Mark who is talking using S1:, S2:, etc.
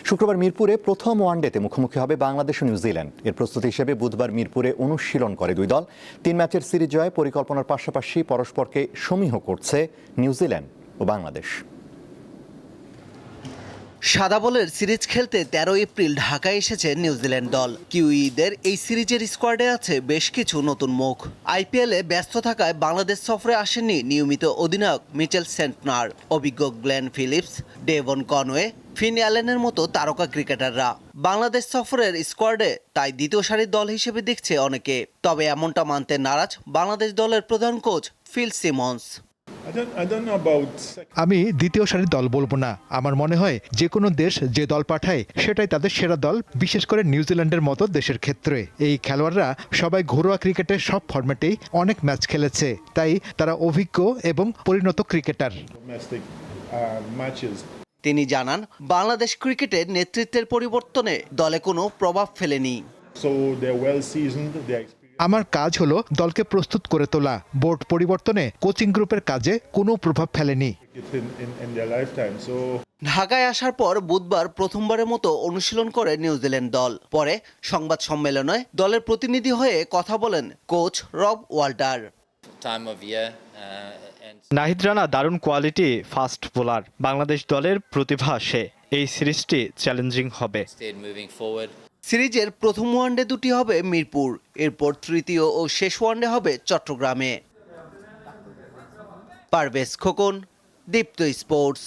S1: শুক্রবার মিরপুরে প্রথম ওয়ানডেতে মুখোমুখি হবে বাংলাদেশ ও নিউজিল্যান্ড। এর প্রস্তুতি হিসেবে বুধবার মিরপুরে অনুশীলন করে দুই দল। 3 ম্যাচের সিরিজ জয় পরিকল্পনার পাশাপাশি পরস্পরকে সমীহ করছে নিউজিল্যান্ড ও বাংলাদেশ।
S2: সাদা বলের সিরিজ খেলতে 13 এপ্রিল ঢাকায় এসেছে নিউজিল্যান্ড দল। কিউইদের এই সিরিজের স্কোয়াডে আছে বেশ কিছু নতুন মুখ। আইপিএলে ব্যস্ত থাকায় বাংলাদেশ সফরে আসেননি নিয়মিত অধিনায়ক মিচেল সেন্টনার, অভিজ্ঞ গ্লেন ফিলিপস, ডেভন কনওয়ে, ফিন অ্যালেনের মতো তারকা ক্রিকেটাররা। বাংলাদেশ সফরের স্কোয়াডে তাই দ্বিতীয় সারির দল হিসেবে দেখছে অনেকে। তবে এমনটা মানতে নারাজ বাংলাদেশ দলের প্রধান কোচ ফিল সিমন্স।
S3: আমি দ্বিতীয় সারির দল বলবো না। আমার মনে হয় যে কোনো দেশ যে দল পাঠায় সেটাই তাদের সেরা দল, বিশেষ করে নিউজিল্যান্ডের মতো দেশের ক্ষেত্রে। এই খেলোয়াড়রা সবাই ঘরোয়া ক্রিকেটের সব ফরম্যাটেই অনেক ম্যাচ খেলেছে, তাই তারা অভিজ্ঞ এবং পরিণত ক্রিকেটার।
S2: তিনি জানান, বাংলাদেশ ক্রিকেটের নেতৃত্বের পরিবর্তনে দলে কোনো প্রভাব ফেলেনি।
S3: আমার কাজ হলো দলকে প্রস্তুত করে তোলা। বোর্ড পরিবর্তনে কোচিং গ্রুপের কাজে কোনো প্রভাব ফেলেনি।
S2: ঢাকায় আসার পর বুধবার প্রথমবারের মতো অনুশীলন করে নিউজিল্যান্ড দল। পরে সংবাদ সম্মেলনে দলের প্রতিনিধি হয়ে কথা বলেন কোচ রব ওয়াল্টার।
S4: নাহিদ রানা দারুণ কোয়ালিটি ফাস্ট বোলার। বাংলাদেশ দলের প্রতিভা সে। এই সিরিজটি চ্যালেঞ্জিং হবে।
S2: সিরিজের প্রথম ওয়ানডে দুটি হবে মিরপুর, এরপর তৃতীয় ও শেষ ওয়ানডে হবে চট্টগ্রামে। পারভেজ খোকন, দীপ্ত স্পোর্টস।